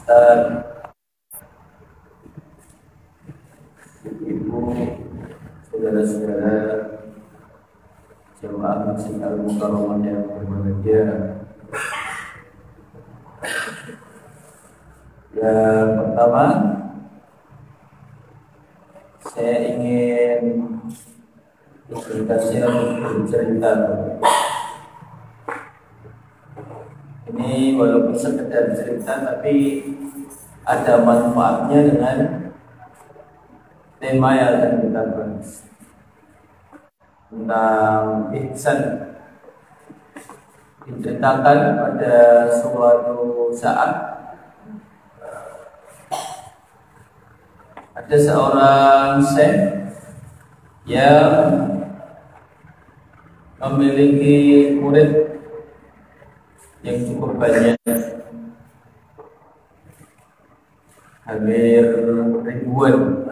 Ustaz, Ibu, saudara-saudara jemaah Masjid Al-Mukarramah yang berbahagia. Yang pertama, saya ingin bercerita. Ini walaupun sekedar cerita, tapi ada manfaatnya dengan tema yang akan kita bahas tentang ihsan. Diceritakan pada suatu saat ada seorang syekh yang memiliki murid yang cukup banyak, hampir ribuan.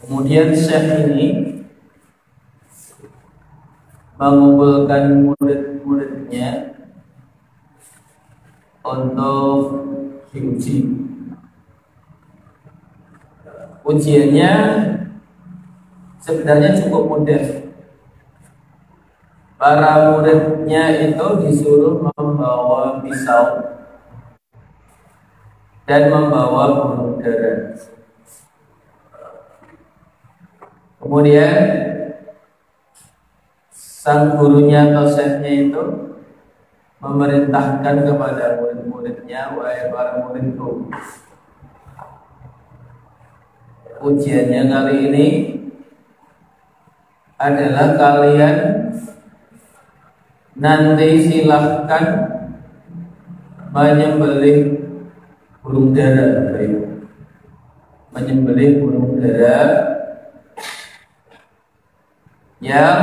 Kemudian syekh ini mengumpulkan murid-muridnya untuk diuji. Ujiannya sebenarnya cukup mudah. Para muridnya itu disuruh membawa pisau dan membawa burung dara. Kemudian sang gurunya atau syekhnya itu memerintahkan kepada murid-muridnya, wahai para muridku, ujiannya kali ini adalah kalian nanti silahkan menyembelih burung dara, menyembelih burung dara yang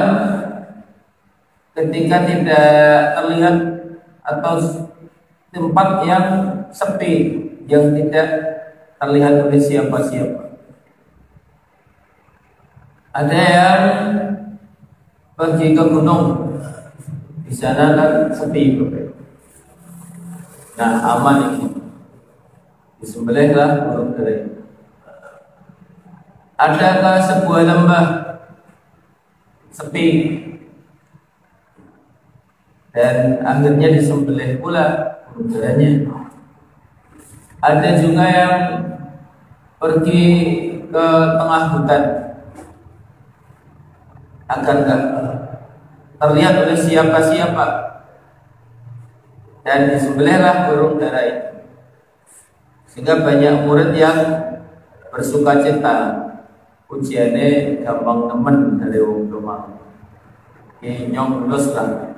ketika tidak terlihat atau tempat yang sepi, yang tidak terlihat oleh siapa-siapa. Ada yang pergi ke gunung, di sana kan sepi, nah aman ini, disembelihlah burung dara. Ada ke sebuah lembah sepi dan akhirnya disembelih pula burung daranya. Ada juga yang pergi ke tengah hutan agar tidak terlihat oleh siapa-siapa dan disembelihlah burung dara itu. Sehingga banyak murid yang bersuka cita, ujiannya gampang temen dari wong rumah. Nyong lulus lah.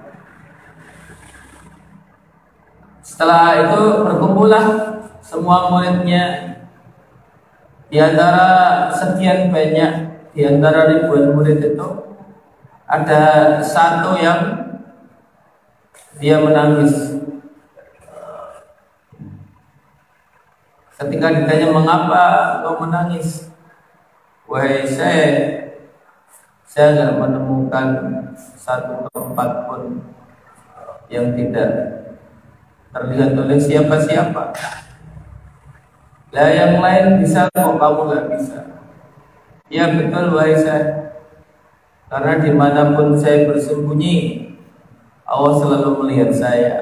Setelah itu berkumpullah semua muridnya. Di antara sekian banyak, di antara ribuan murid itu ada satu yang dia menangis. Ketika ditanya, mengapa kau menangis? Wahai saya tidak menemukan satu tempat pun yang tidak terlihat oleh siapa-siapa. Lah yang lain bisa kok, kamu nggak bisa. Ya betul wahai saya, karena dimanapun saya bersembunyi, Allah selalu melihat saya.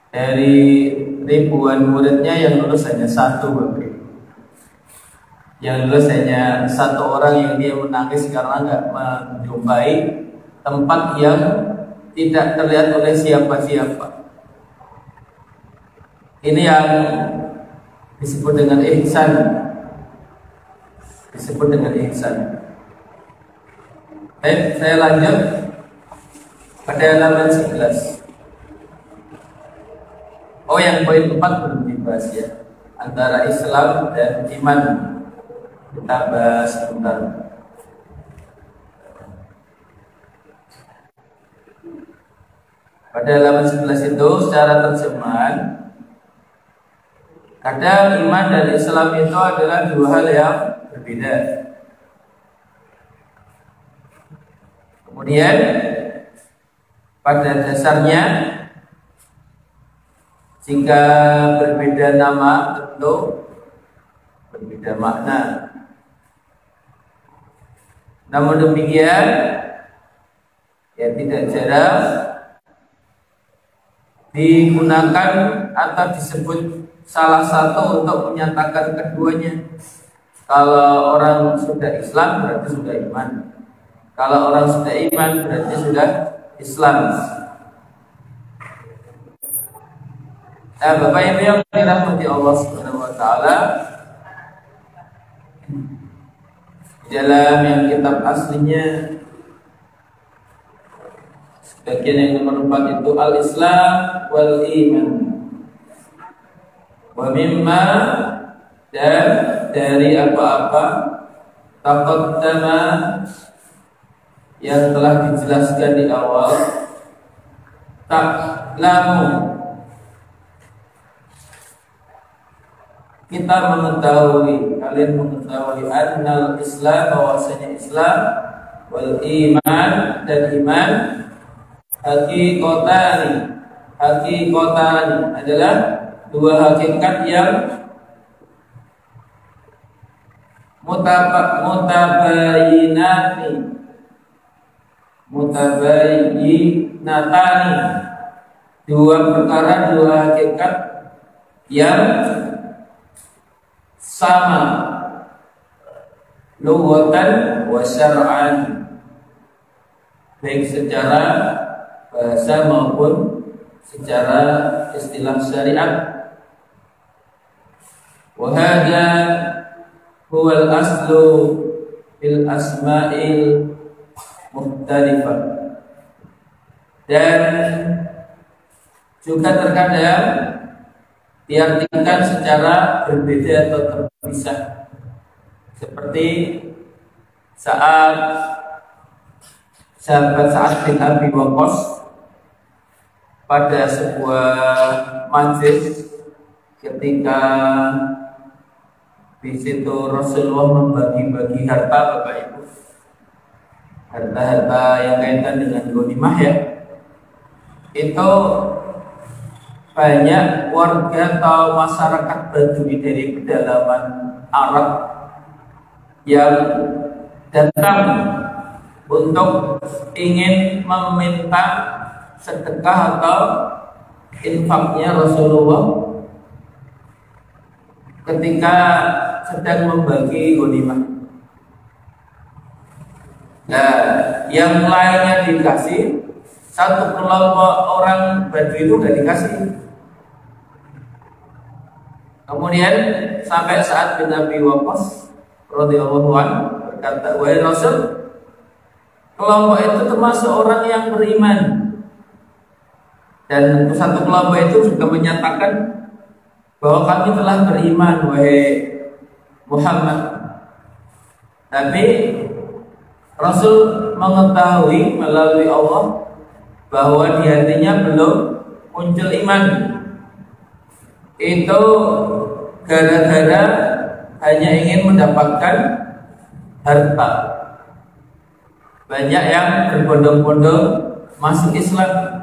Dari ribuan muridnya yang lulus hanya satu, yang lulus hanya satu orang yang dia menangis karena nggak menjumpai tempat yang tidak terlihat oleh siapa-siapa. Ini yang disebut dengan ihsan. Disebut dengan ihsan. Baik, saya lanjut pada halaman 11. Oh, yang poin 4 belum dibahas ya. Antara Islam dan iman kita bahas sebentar. Pada halaman 11 itu secara terjemahan, kadang iman dan Islam itu adalah dua hal yang berbeda. Kemudian pada dasarnya Jika berbeda nama tentu berbeda makna. Namun demikian, ya tidak jarang digunakan atau disebut salah satu untuk menyatakan keduanya. Kalau orang sudah Islam berarti sudah iman. Kalau orang sudah iman berarti sudah Islam. Nah, Bapak Ibu yang dirahmati Allah Subhanahu wa taala, dalam yang kitab aslinya sebagian yang nomor 4 itu al-Islam wal iman. Wa mimma, dan dari apa-apa taqaddama yang telah dijelaskan di awal, ta'lamu, kita mengetahui, kalian mengetahui annal Islam, bahwasanya Islam, wal iman, dan iman, hakikatan adalah dua hakikat yang mutabayinatani, dua perkara, dua hakikat yang sama lughatan wa syar'an, baik secara bahasa maupun secara istilah syariat. Wa hadza huwal aslu fil asma'il mukhtalifah, dan juga terkadang diartikan secara berbeda atau terpisah, seperti saat sahabat Sa'ad bin Abi Waqqas pada sebuah majlis ketika di situ Rasulullah membagi-bagi harta, Bapak Ibu, harta-harta yang kaitan dengan ghanimah, ya, itu banyak warga atau masyarakat Badui dari pedalaman Arab yang datang untuk ingin meminta sedekah atau infaknya Rasulullah ketika sedang membagi ghanimah. Nah, yang lainnya dikasih, satu kelompok orang Badui itu gak dikasih. Kemudian sampai Sa'ad bin Abi Waqqas radhiyallahu anhu berkata, wahai Rasul, kelompok itu termasuk orang yang beriman, dan satu kelompok itu juga menyatakan bahwa kami telah beriman, wahai Muhammad. Tapi Rasul mengetahui melalui Allah bahwa di hatinya belum muncul iman. Itu gara-gara hanya ingin mendapatkan harta. Banyak yang berbondong-bondong masuk Islam.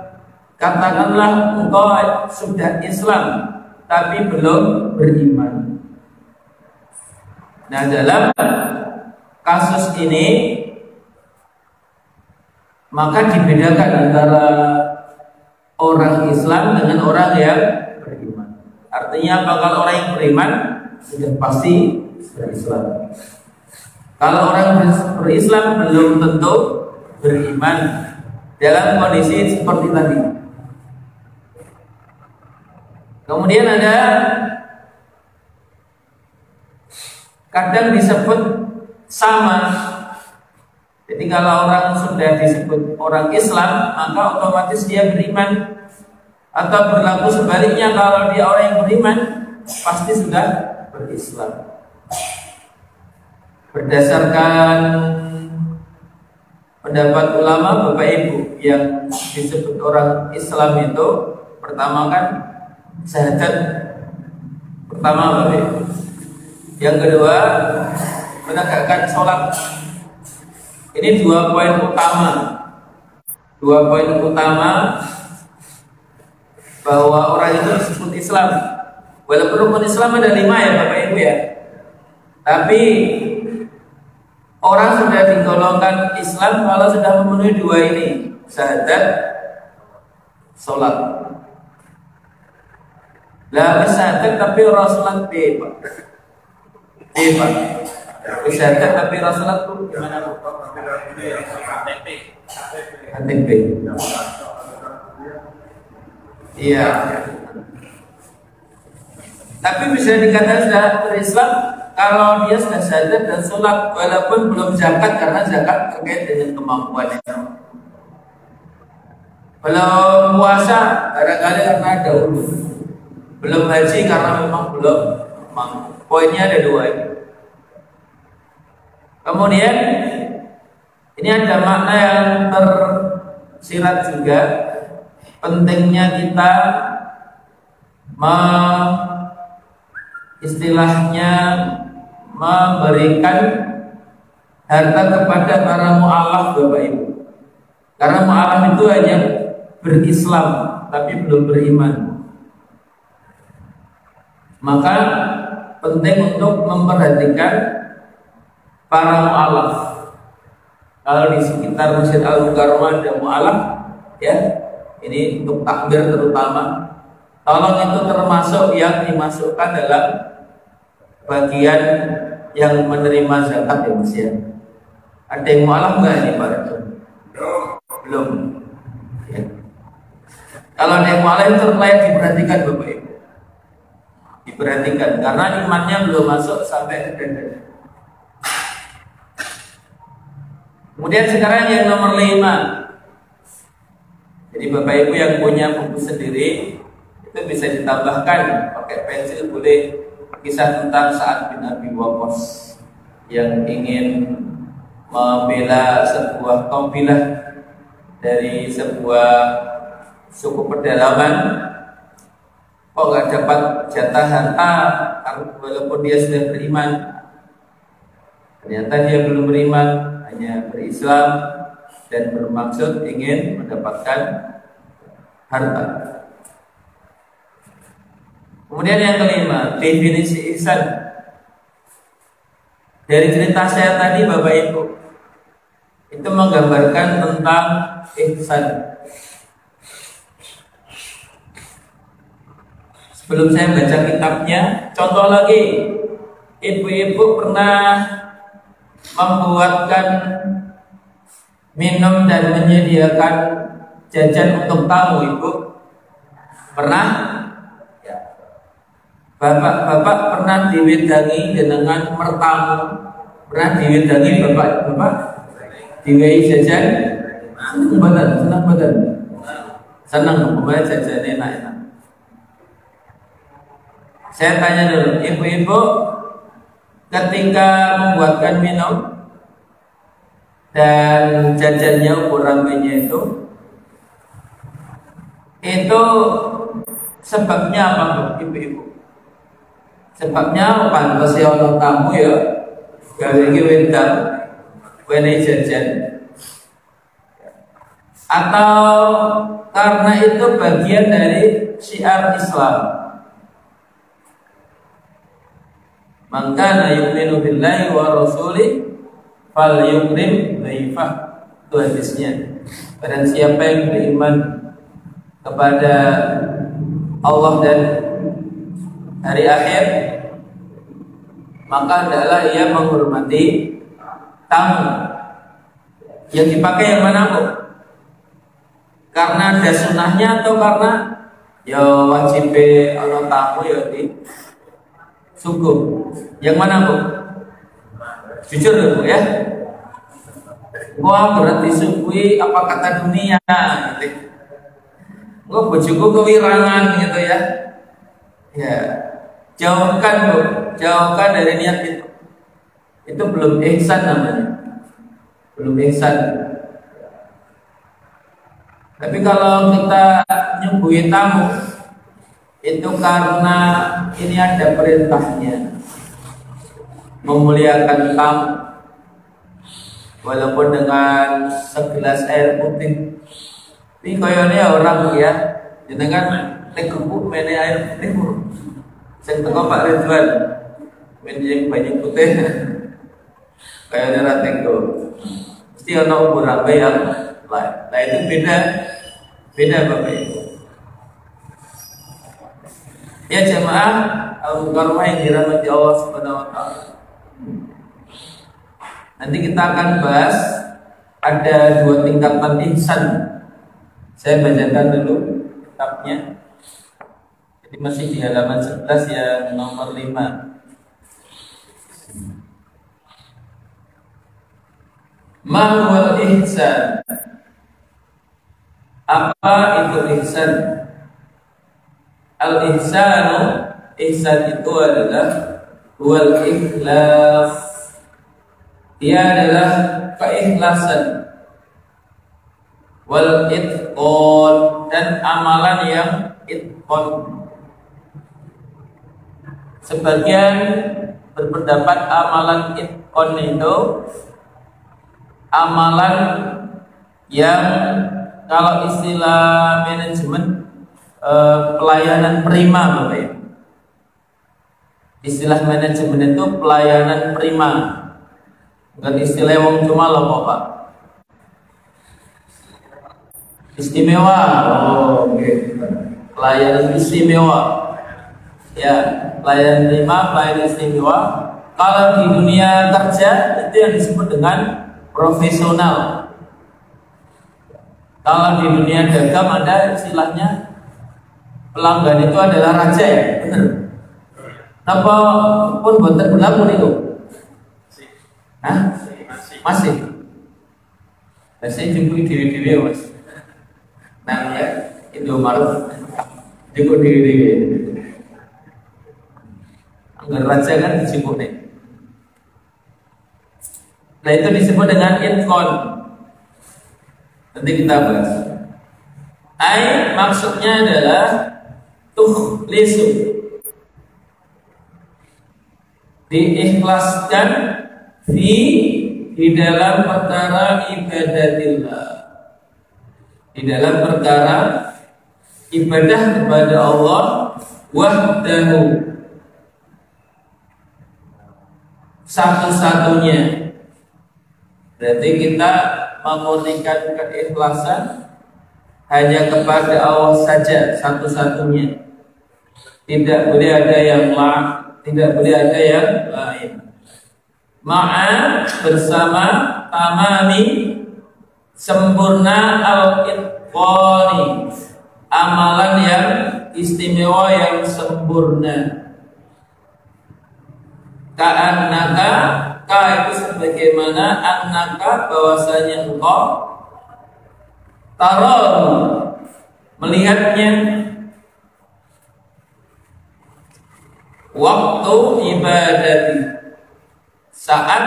Katakanlah engkau sudah Islam tapi belum beriman. Nah, dalam kasus ini maka dibedakan antara orang Islam dengan orang yang beriman. Artinya apa? Kalau orang yang beriman sudah pasti berislam. Kalau orang berislam belum tentu beriman dalam kondisi seperti tadi. Kemudian ada kadang disebut sama. Jadi kalau orang sudah disebut orang Islam, maka otomatis dia beriman. Atau berlaku sebaliknya, kalau dia orang yang beriman, pasti sudah berislam. Berdasarkan pendapat ulama, Bapak Ibu, yang disebut orang Islam itu pertama kan syahadat pertama, Bapak Ibu. Yang kedua, menegakkan sholat. Ini dua poin utama. Dua poin utama bahwa orang itu disebut Islam. Walaupun rukun Islam ada 5 ya Bapak Ibu ya. Tapi orang sudah digolongkan Islam kalau sudah memenuhi 2 ini, syahadat, sholat. Lah syahadat tapi orang sholat bebas. Syahadat tapi orang sholat tuh gimana? KTP. Iya. Tapi bisa dikatakan sudah berislam kalau dia sudah syahadat dan sholat walaupun belum zakat, karena zakat terkait dengan kemampuannya. Belum puasa barangkali karena ada ulur. Belum haji karena memang belum mampu. Poinnya ada 2 ini. Kemudian ini ada makna yang tersirat juga, pentingnya kita istilahnya memberikan harta kepada para mu'alaf Bapak Ibu. Karena mu'alaf itu hanya berislam tapi belum beriman. Maka penting untuk memperhatikan para mu'alaf. Kalau di sekitar Masjid Al-Mukarramah ada mu'alaf ya, ini untuk takbir terutama, tolong itu termasuk yang dimasukkan dalam bagian yang menerima zakat ya Mas ya. Ada yang mu'alaf nggak ini Pak? Belum. Ya. Kalau ada yang mu'alaf itu layak diperhatikan Bapak Ibu. Diperhatikan karena imannya belum masuk sampai ke dada. Kemudian sekarang yang nomor 5. Jadi Bapak Ibu yang punya buku sendiri itu bisa ditambahkan pakai pensil, boleh kisah tentang Sa'ad bin Abi Waqqas yang ingin membela sebuah kabilah dari sebuah suku pedalaman, kok nggak dapat jatah harta walaupun dia sudah beriman. Ternyata dia belum beriman, hanya berislam dan bermaksud ingin mendapatkan harta. Kemudian yang kelima, definisi ihsan. Dari cerita saya tadi Bapak Ibu, itu menggambarkan tentang ihsan. Sebelum saya baca kitabnya, contoh lagi, ibu-ibu pernah membuatkan minum dan menyediakan jajan untuk tamu, Ibu? Pernah? Ya. Bapak-bapak pernah diwedangi dengan mertamu? Pernah diwedangi bapak-bapak? Diwedangi jajan? Senang badan. Senang pokoknya jajan enak-enak. Saya tanya dulu, ibu-ibu ketika membuatkan minum dan jajannya ukuran itu sebabnya apa ibu-ibu? Sebabnya pantas ya ono tamu ya gawe iki wedang wene jajan, atau karena itu bagian dari syiar Islam. Man kana yu'minu billahi wa rasulih falyukrim dhaifah. Itu hadisnya. Dan siapa yang beriman kepada Allah dan hari akhir, maka adalah ia menghormati tamu. Yang dipakai yang mana Bu? Karena ada sunnahnya atau karena ya wajib ana tamu ya di suku? Yang mana Bu? Jujur Bu ya. Wah berarti sukui apa kata dunia gitu. Gua bojoku kewirangan gitu ya. Ya, jauhkan Bu, jauhkan dari niat itu. Itu belum ihsan namanya. Belum ihsan. Tapi kalau kita nyuguhi tamu, itu karena ini ada perintahnya, memuliakan tamu, walaupun dengan segelas air putih. Ini kayaknya orang ya, Jenengan nek kuku mene air putih Bu. Sing teko Pak Ridwan. Men yang banyak putih. Kayak ora teko. Mesti ana umur apa yang lain. Nah itu beda Bapak Ibu. Ya jemaah Al-Mukarramah yang dirahmati Allah Subhanahu wa taala. Nanti kita akan bahas ada 2 tingkatan ihsan. Saya bacakan dulu kitabnya. Jadi masih di halaman 11 yang nomor 5. Ma huwal ihsan? Apa itu ihsan? Al-ihsanu, ihsan itu adalah wal ikhlas. Dia adalah keikhlasan. Wal itqan, dan amalan yang itqan. Sebagian berpendapat amalan itqan itu amalan yang kalau istilah manajemen pelayanan prima Bapak Ibu. Istilah manajemen itu pelayanan prima. Bukan istilah wong cuma loh Pak. Istimewa. Oh, okay. Pelayanan istimewa. Ya, pelayanan prima, pelayanan istimewa. Kalau di dunia kerja itu yang disebut dengan profesional. Kalau di dunia dagang ada istilahnya pelanggan itu adalah raja ya, benar? Napa pun boten berlaku itu? Hah? Masih. Saya jumpai diri-diri Mas. Nah ya, Indomaret jumpai diri-diri. Anggar raja kan disebut nih. Nah itu disebut dengan itqan. Nanti kita bahas. Maksudnya adalah tukhlisu, diikhlaskan di dalam perkara ibadatillah, di dalam perkara ibadah kepada Allah wahdahu, satu-satunya. Berarti kita memurnikan keikhlasan hanya kepada Allah saja, satu-satunya. Tidak boleh ada yang lain, tidak boleh ada yang lain. Ma'a, bersama tamami, sempurna al-itqani, amalan yang istimewa, yang sempurna. Ka'annaka, ka itu sebagaimana annaka, bahwasanya engkau taron, melihatnya, waktu ibadati, saat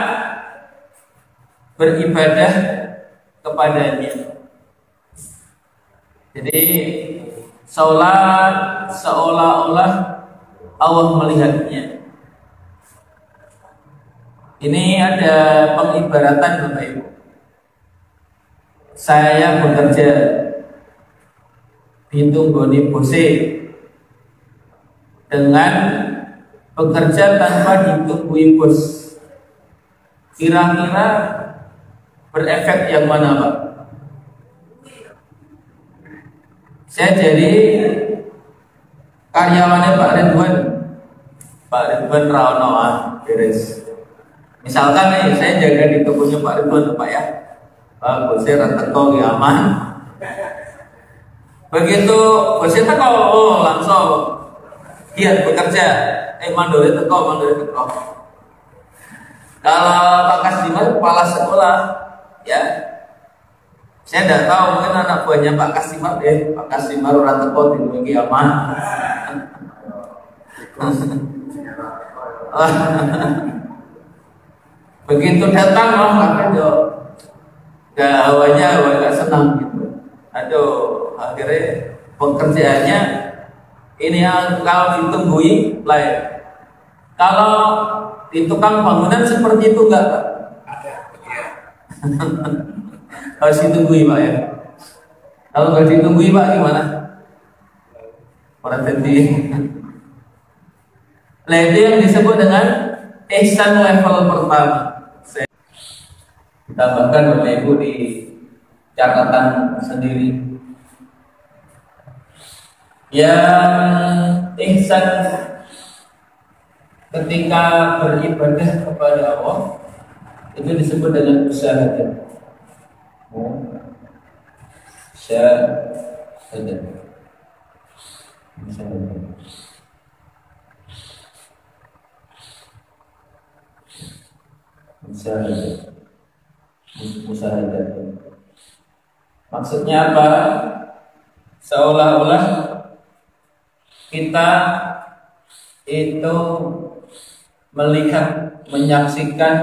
beribadah kepadanya. Jadi sholat seolah-olah Allah melihatnya. Ini ada pengibaratan Bapak Ibu. Saya bekerja ditunggoni bose dengan bekerja tanpa ditunggui bos. Kira-kira berefek yang mana Pak? Saya jadi karyawannya Pak Ridwan. Pak Ridwan Raono beres. Misalkan nih saya jaga di kebunnya Pak Ridwan Pak ya. Pak bosnya ranteko aman. Begitu bosnya teko, oh langsung giat bekerja. Mandori teko. Kalau Pak Kasdimar kepala sekolah, ya, saya tidak tahu mungkin anak buahnya Pak Kasdimar Pak Kasdimar orang teko di aman. Begitu datang kakek hawanya agak senang gitu. Aduh, akhirnya pekerjaannya ini yang kalau ditunggui lain. Kalau di tukang bangunan seperti itu enggak Pak? Ada. Harus ditunggui Pak ya. Kalau nggak ditunggui Pak gimana? Berarti nah itu yang disebut dengan ihsan level pertama. Saya tambahkan Bapak Ibu di catatan sendiri. Yang ihsan ketika beribadah kepada Allah itu disebut dengan musyahadah. Musyahadah. Maksudnya apa? Seolah-olah kita itu melihat, menyaksikan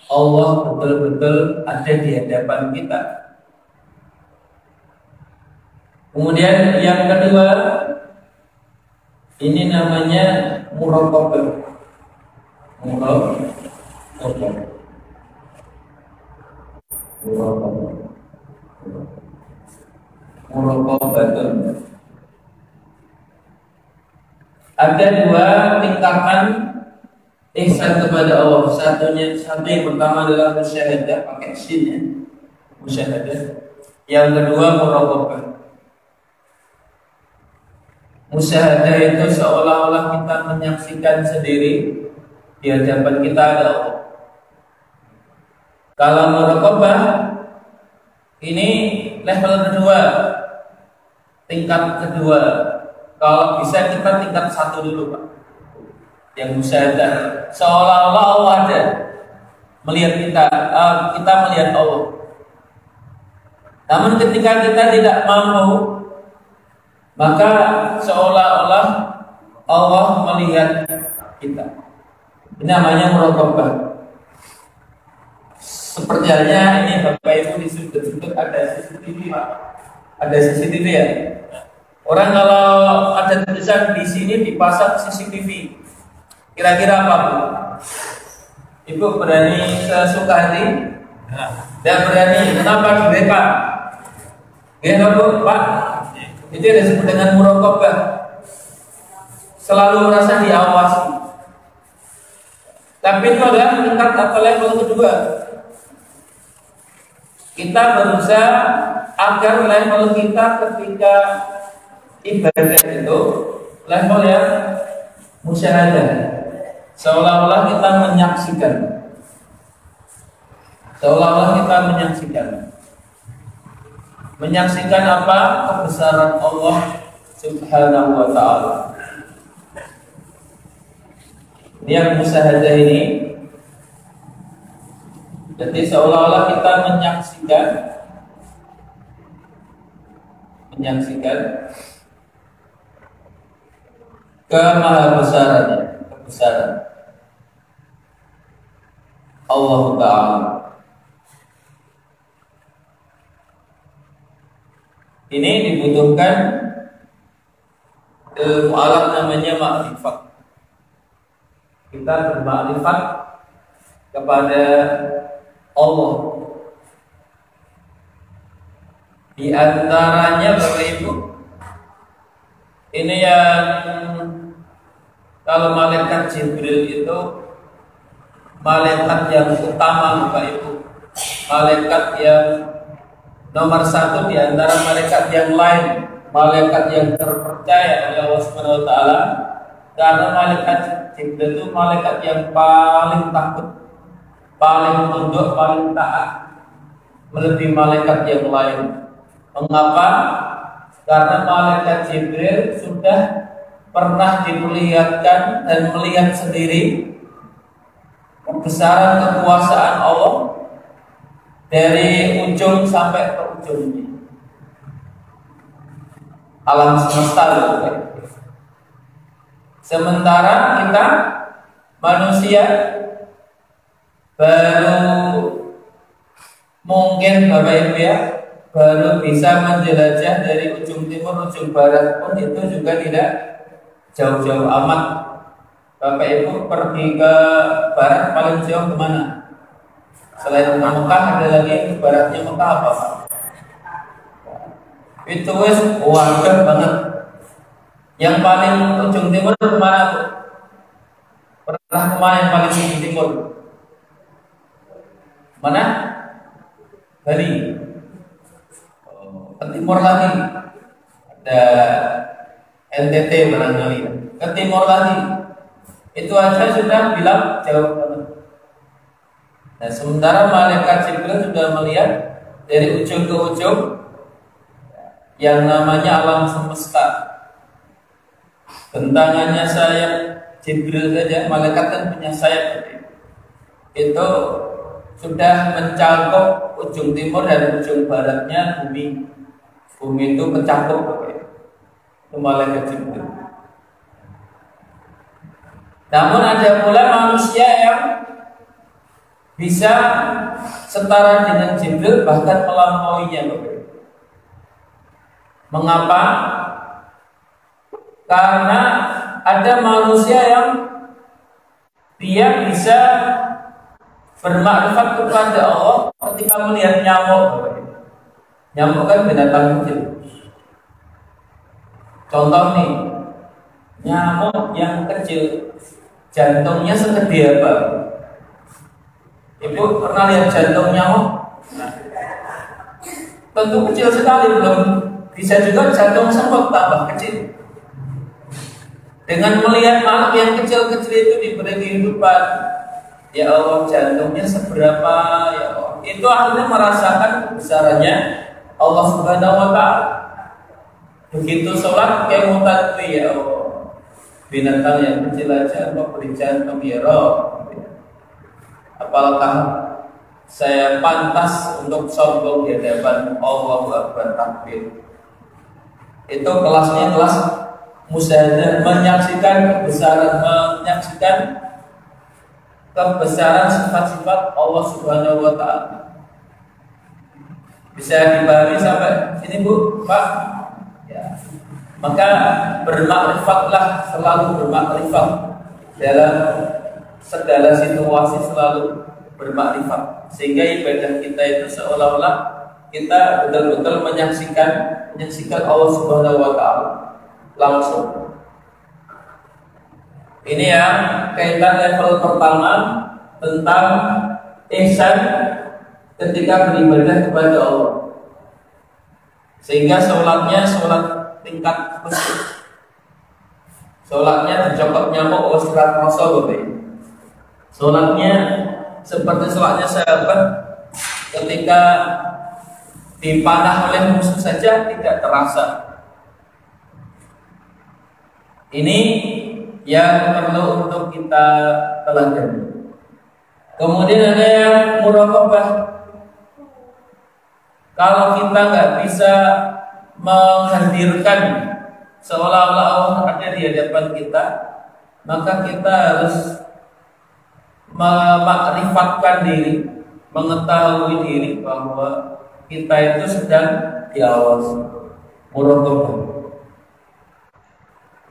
Allah betul-betul ada di hadapan kita. Kemudian yang kedua, ini namanya muraqabah. Muraqabah. Ada dua tingkatan ihsan kepada Allah. Satu yang pertama adalah musyahadah, pakai sin ya. Musyahadah. Yang kedua muraqabah. Musyahadah itu seolah-olah kita menyaksikan sendiri di hadapan kita ada Allah. Kalau muraqabah ini level kedua, tingkat kedua. Kalau bisa kita tingkat satu dulu Pak. Yang musyahadah seolah-olah Allah ada melihat kita, kita melihat Allah. Namun ketika kita tidak mampu, maka seolah-olah Allah melihat kita. Ini namanya muraqabah. Seperti halnya ini Bapak Ibu di sudut-sudut ada CCTV Pak. Ada CCTV ya. Orang kalau ada tulisan di sini dipasang CCTV, kira-kira apa Bu? Ibu berani sesuka hati? Dan berani, kenapa direka? Gimana Bu, Pak? Itu disebut dengan muraqabah. Selalu merasa diawasi. Tapi itu adalah tingkat atau level kedua. Kita berusaha agar level kita ketika ibadah itu level yang musyahadah, seolah-olah kita menyaksikan, menyaksikan apa? Kebesaran Allah Subhanahu wa ta'ala. Ini yang musyahadah ini. Jadi seolah-olah kita menyaksikan kebesaran Allah Ta'ala. Ini dibutuhkan ilmu alat namanya ma'rifat. Kita bermakrifat kepada Allah. Di antaranya Bapak Ibu, ini yang kalau malaikat Jibril itu malaikat yang utama Bapak Ibu, malaikat yang nomor satu di antara malaikat yang lain, malaikat yang terpercaya oleh Allah Subhanahu wa ta'ala. Karena malaikat Jibril itu malaikat yang paling takut, paling tunduk, paling taat melebihi malaikat yang lain. Mengapa? Karena malaikat Jibril sudah pernah diperlihatkan dan melihat sendiri kebesaran kekuasaan Allah dari ujung sampai ke ujungnya alam semesta. Sementara kita manusia baru mungkin Bapak Ibu ya, baru bisa menjelajah dari ujung timur ujung barat pun itu juga tidak jauh-jauh amat. Bapak Ibu pergi ke barat paling jauh kemana? Selain Mekah ada lagi baratnya Mekah apa Pak? Itu wes wadah banget. Yang paling ujung timur kemana tuh? Pernah kemana yang paling ujung timur? Mana? Bali. Ke timur lagi ada NTT barangkali. Ke timur lagi itu aja sudah bilang jauh banget. Nah, sementara malaikat Jibril sudah melihat dari ujung ke ujung yang namanya alam semesta. Bentangannya sayap Jibril saja, malaikat kan punya sayap. Itu sudah mencakup ujung timur dan ujung baratnya bumi. Bumi itu mencakup itu malaikat Jibril. Namun ada pula manusia yang bisa setara dengan Jibril, bahkan melampauinya. Mengapa? Karena ada manusia yang dia bisa bermakrifat kepada Allah ketika melihat nyamuk. Nyamuk kan binatang kecil. Contoh nih, nyamuk yang kecil jantungnya segede apa? Ibu pernah lihat jantung nyamuk? Nah, tentu kecil sekali, belum bisa juga jantung semut tambah kecil. Dengan melihat makhluk yang kecil-kecil itu diberi kehidupan, ya Allah, jantungnya seberapa, ya Allah. Itu akhirnya merasakan kebesarannya Allah Subhanahu wa Ta'ala. Begitu sholat kayak mutatwi, ya Allah, binatang yang kecil aja kok beri jantung, ya Rabb. Apakah saya pantas untuk sombong di hadapan Allahu Akbar, takbir? Itu kelasnya kelas musyahadah, menyaksikan kebesaran sifat-sifat Allah Subhanahu wa Ta'ala. Bisa dipahami sampai sini, Bu, Pak? Ya. Maka bermakrifatlah, selalu bermakrifat dalam segala situasi, selalu bermakrifat, sehingga ibadah kita itu seolah-olah kita betul-betul menyaksikan Allah Subhanahu wa Ta'ala langsung. Ini yang kaitan level pertama tentang ihsan ketika beribadah kepada Allah, sehingga sholatnya sholat tingkat khusus. Sholatnya dicokot nyamuk serat rasa. Sholatnya seperti sholatnya sahabat ketika dipanah oleh musuh saja tidak terasa. Ini yang perlu untuk kita teladani. Kemudian ada yang muraqabah. Kalau kita nggak bisa menghadirkan seolah-olah Allah ada di hadapan kita, maka kita harus memakrifatkan diri, mengetahui diri bahwa kita itu sedang diawasi, muraqabah.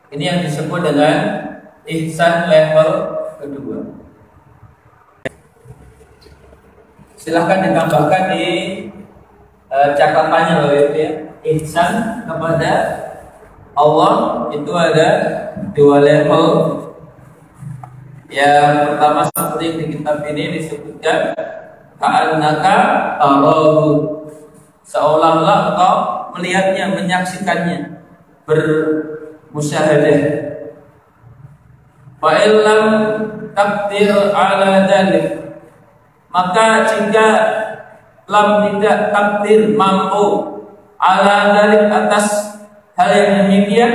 Ini yang disebut dengan ihsan level kedua. Silahkan ditambahkan di catatannya loh ya. Ihsan kepada Allah itu ada dua level. Yang pertama seperti di kitab ini disebutkan ka'annaka tarahu, seolah-olah engkau melihatnya, menyaksikannya, bermusyahadah. Fa illam taqdir ala dzalik, maka jika lam tidak takdir mampu ala dzalik atas hal yang demikian,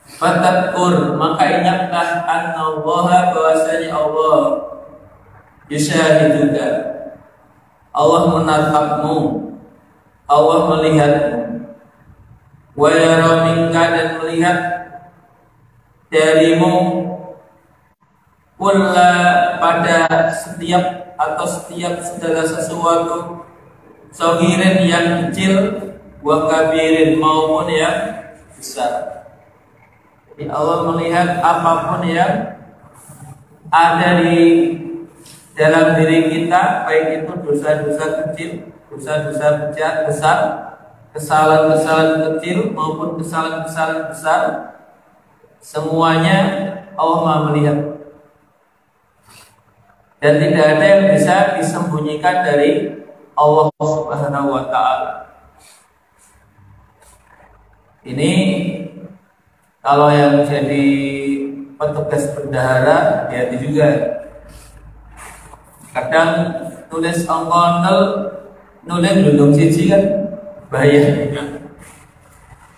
fatadkur, maka ingatlah annallaha, bahwasanya Allah yushahiduka, Allah menatapmu, Allah melihatmu, wa yara minka, dan melihat darimu, kulla, pada setiap atau setiap segala sesuatu, sagirin yang kecil, wa kabirin maupun yang besar. Jadi Allah melihat apapun yang ada di dalam diri kita, baik itu dosa-dosa kecil, dosa-dosa besar, kesalahan-kesalahan kecil maupun kesalahan-kesalahan besar, semuanya Allah Maha melihat. Dan tidak ada yang bisa disembunyikan dari Allah Subhanahu wa Ta'ala. Ini kalau yang jadi petugas bendahara, hati juga. Kadang tulis ongkol nulis dudung siji kan bahaya.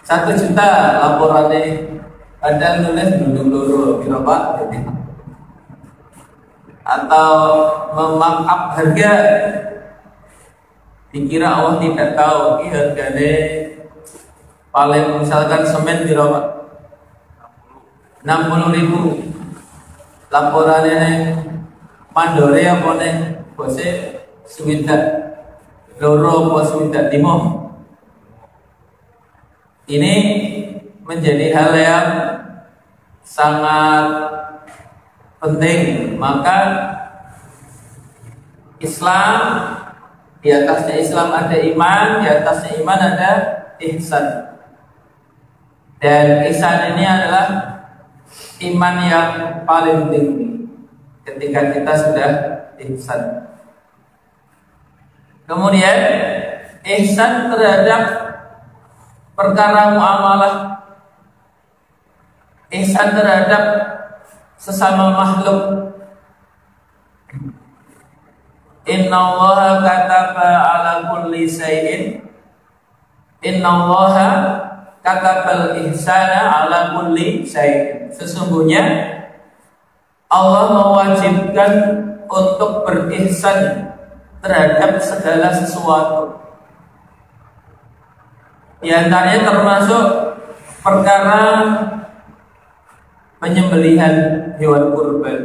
1 juta laporannya, kadang nulis dudung loro kira Pak, atau memarkup harga, dikira Allah tidak tahu ini harganya paling misalkan semen kira Pak 60.000, laporannya Pandore apa nih bose swidak loro apa swidak 5. Ini menjadi hal yang sangat penting. Maka Islam, di atasnya Islam ada iman, di atasnya iman ada ihsan. Dan ihsan ini adalah iman yang paling tinggi ketika kita sudah ihsan. Kemudian ihsan terhadap perkara muamalah, ihsan terhadap sesama makhluk. Innallaha kataba ala kulli syai'in, innallaha katabal ihsana ala kulli syai'in. Sesungguhnya Allah mewajibkan untuk berihsan terhadap segala sesuatu. Di antaranya termasuk perkara penyembelihan hewan kurban.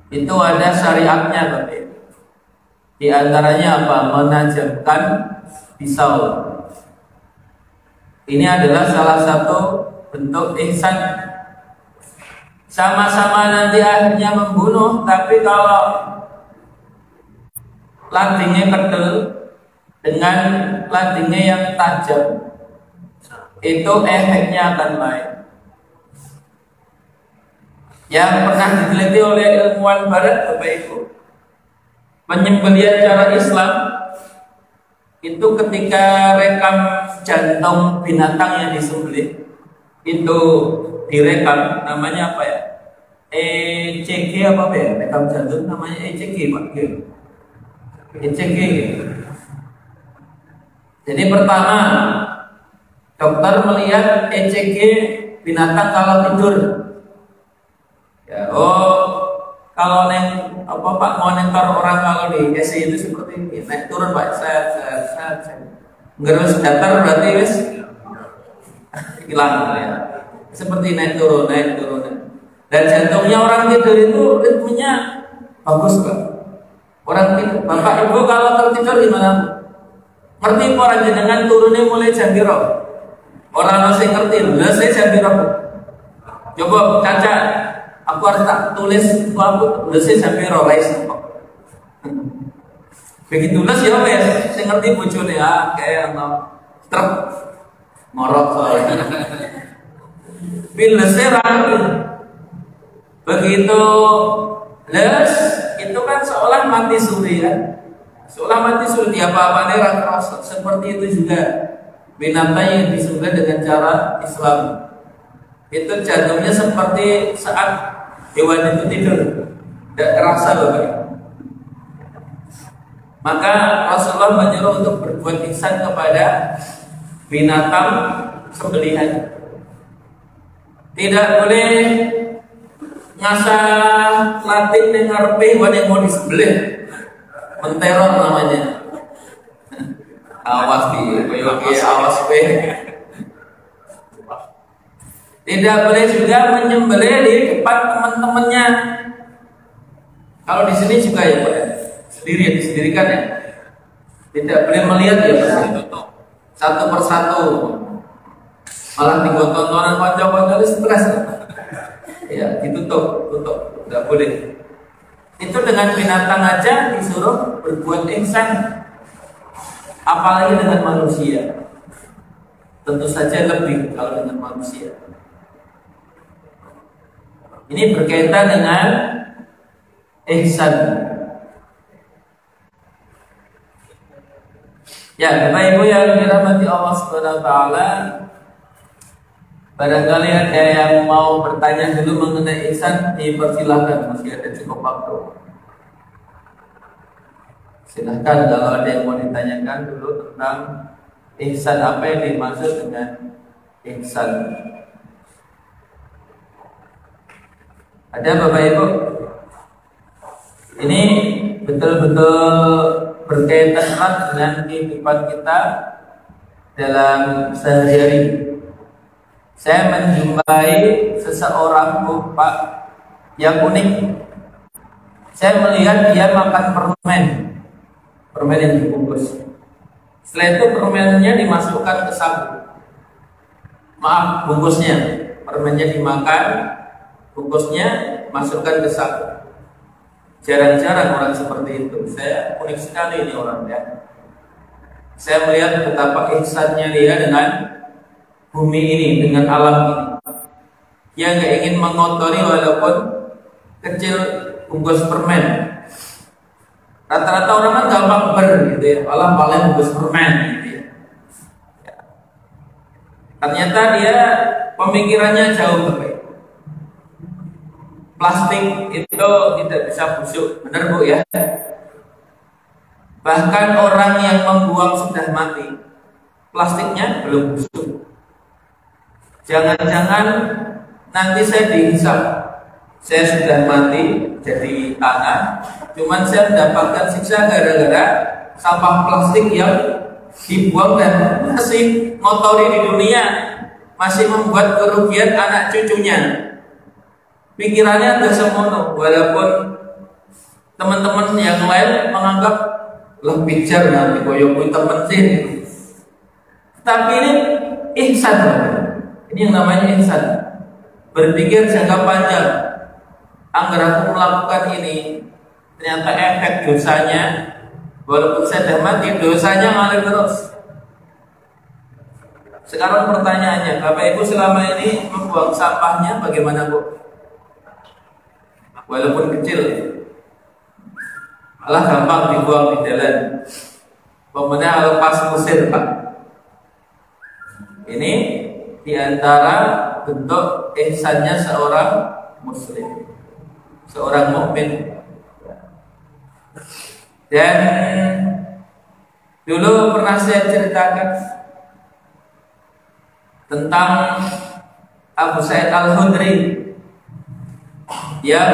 Itu ada syariatnya, Bapak. Di antaranya apa? Menajamkan pisau. Ini adalah salah satu bentuk ihsan. Sama-sama nanti akhirnya membunuh, tapi kalau landingnya kedel dengan landingnya yang tajam, itu efeknya akan lain. Yang pernah diteliti oleh ilmuwan Barat, Bapak Ibu, penyembelihan cara Islam itu ketika rekam jantung binatang yang disembelih itu direkam, namanya apa ya? ECG apa ya? Rekam jantung namanya ECG, Pak. ECG. Jadi pertama dokter melihat ECG binatang kalau tidur. Ya, kalau neng apa Pak mau nengkar orang kalau di ECG itu seperti ini, naik turun Pak, saya ngerus datar berarti wis hilang ya. Seperti naik turun. Dan jantungnya orang tidur itu ritmenya bagus Pak. Orang tidur, Bapak Ibu kalau tertidur gimana? Ngerti orang jenengan turunnya mulai jam piro? Orang masih ngerti, lah saya jam piro. Coba kaca, aku harus tak tulis aku lesih sampai rolais. Begitu les ya wes, saya ngerti bojone kayak truk ngorok soalnya. Bila saya rapi, begitu les itu kan seolah mati suri kan, seolah mati suri apa-apa nih kerasa. Seperti itu juga binatang yang disembelih dengan cara Islam. Itu jantungnya seperti saat hewan itu tidur, tidak terasa Bapak. Maka Rasulullah menyuruh untuk berbuat ihsan kepada binatang sembelihan. Tidak boleh ngasah latih dengar hewan yang mau disembelih, menteror namanya. Awas awas Tidak boleh juga menyembelih di depan teman-temannya. Kalau di sini juga ya Pak, sendiri disendirikan ya. Tidak boleh melihat ya Pak, satu persatu. Malah dibuat tontonan kocok-kocok itu stres. Ya tutup, tidak boleh. Itu dengan binatang aja disuruh berbuat ihsan. apalagi dengan manusia. Tentu saja lebih kalau dengan manusia. Ini berkaitan dengan ihsan. Ya, Bapak Ibu yang dirahmati Allah Subhanahu wa taala, barangkali ada yang mau bertanya dulu mengenai ihsan, dipersilahkan, masih ada cukup waktu. Silahkan kalau ada yang mau ditanyakan dulu tentang ihsan, apa yang dimaksud dengan ihsan. Ada Bapak Ibu? Ini betul-betul berkaitan erat dengan kehidupan kita dalam sehari-hari. Saya menjumpai seseorang Pak yang unik. Saya melihat dia makan permen yang dibungkus. Setelah itu permennya dimasukkan ke saku. Maaf, bungkusnya, permennya dimakan, bungkusnya masukkan ke saku. Jarang-jarang orang seperti itu. Saya unik sekali ini orang ya. Saya melihat betapa ihsannya dia dengan bumi ini, dengan alam ini. Dia nggak ingin mengotori walaupun kecil bungkus permen. Rata-rata orang kan gampang gitu ya, malah paling bungkus permen gitu ya. Ternyata dia pemikirannya jauh berbeda. Plastik itu tidak bisa busuk, benar Bu ya? Bahkan orang yang membuang sudah mati, plastiknya belum busuk. Jangan-jangan nanti saya dihisap, saya sudah mati jadi tanah, cuman saya mendapatkan siksa gara-gara sampah plastik yang dibuang dan masih ngotori di dunia, masih membuat kerugian anak cucunya. Pikirannya ada semono, walaupun teman-teman yang lain menganggap lebih jar nanti koyok teman sih. Tapi ini ihsan, ini yang namanya ihsan. Berpikir jangka panjang. Agar aku melakukan ini, ternyata efek dosanya, walaupun saya sudah mati, dosanya ngalir terus. Sekarang pertanyaannya, Bapak Ibu selama ini membuang sampahnya bagaimana Bu? Walaupun kecil, malah gampang dibuang di jalan. Pemenang lepas kusir Pak. Ini diantara bentuk ihsannya seorang Muslim, seorang mukmin. Dan dulu pernah saya ceritakan tentang Abu Sa'id Al-Khudri yang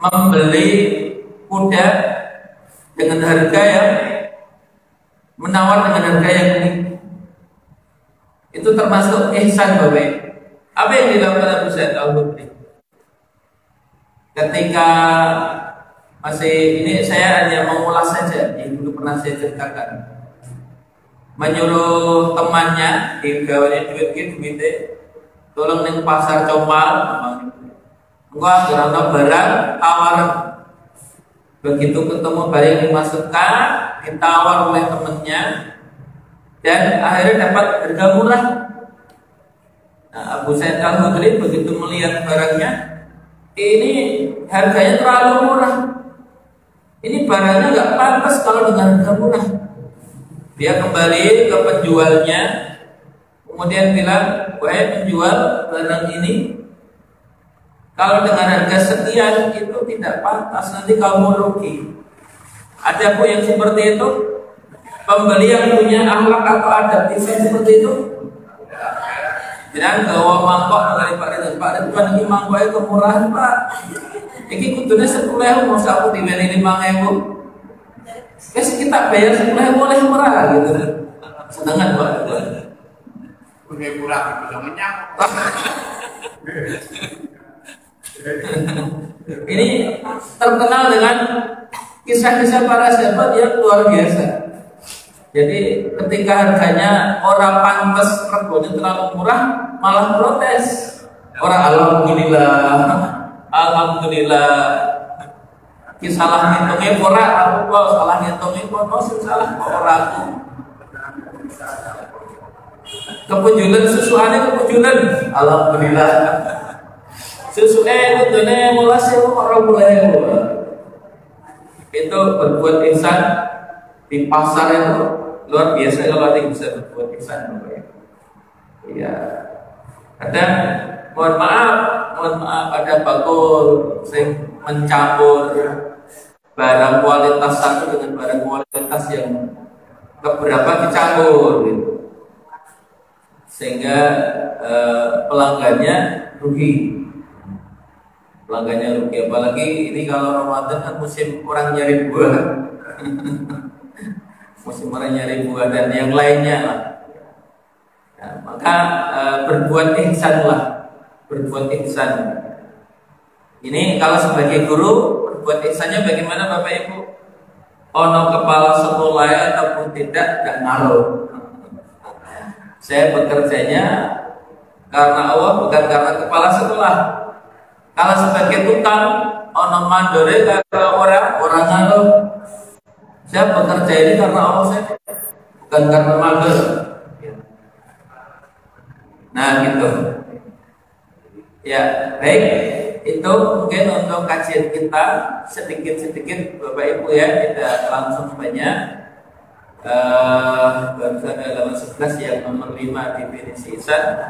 membeli kuda dengan harga yang menawar dengan harga yang unik. Itu termasuk ihsan Bapak. Apa yang dilakukan Abu Sa'id Al-Khudri? Ketika masih ini saya hanya mengulas saja yang dulu pernah saya ceritakan. Menyuruh temannya digawanya duit, tolong ning pasar Comal, gua gerana barang tawaran. Begitu ketemu barang yang dimasukkan, ditawar oleh temannya dan akhirnya dapat harga murah. Nah, Abu Sa'id Al-Khudri begitu melihat barangnya, ini harganya terlalu murah. Ini barangnya nggak pantas kalau dengan harga murah. Dia kembali ke penjualnya, kemudian bilang, wahai penjual barang ini, kalau dengan harga sekian itu tidak pantas, nanti kamu rugi. Ada Bu yang seperti itu? Pembeli yang punya akhlak atau adab bisa seperti itu? Jangan gawa mangkok dari Pak Ridwan ini mangkoknya kemurahan Pak. Ini kudune 10.000 mau aku dibeli 5.000. Wes kita bayar 10.000 boleh murah gitu. Senengan Pak. Udah murah bisa menyang. Ini terkenal dengan kisah-kisah para sahabat yang luar biasa. Jadi ketika harganya orang pantas, regane terlalu murah, malah protes. Orang alhamdulillah. Ki salah ngitungnya ora aku kok salah ngitungnya kono sing salah kok ora aku. Kepujulan susuane kepujulan alhamdulillah. Susuke kudune 12.000 kok 20.000. Itu berbuat ihsan di pasar itu luar biasa kalau ada yang bisa berbuat ihsan Bapak Ibu. Iya. Kadang mohon maaf ada bakul sing mencampur barang kualitas satu dengan barang kualitas yang beberapa dicampur gitu. Sehingga pelanggannya rugi. Apalagi ini kalau Ramadan kan musim orang nyari buah. Musim orang nyari buah dan yang lainnya lah. Nah, maka berbuat ihsanlah, berbuat ihsan. Ini kalau sebagai guru berbuat ihsannya bagaimana Bapak Ibu? Ono kepala sekolah ataupun tidak ngaruh. Saya bekerjanya karena Allah bukan karena kepala sekolah. Kalau sebagai tukang ono mandore kalau orang ngaruh. Saya bekerja ini karena Allah, saya bukan karena mandor. Nah gitu. Ya baik, itu mungkin untuk kajian kita sedikit-sedikit Bapak Ibu ya, tidak langsung banyak. Barusan halaman 11 yang nomor 5 definisi ihsan.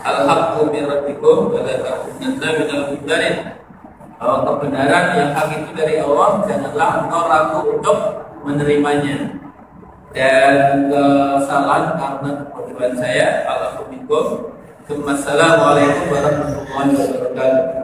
Al-haqqu min rabbikum wa la takunanna minal mumtarin. Bahwa kebenaran yang hak itu dari Allah, janganlah engkau ragu untuk menerimanya. Dan kesalahan karena kebodohan saya. Assalamualaikum warahmatullahi wabarakatuh.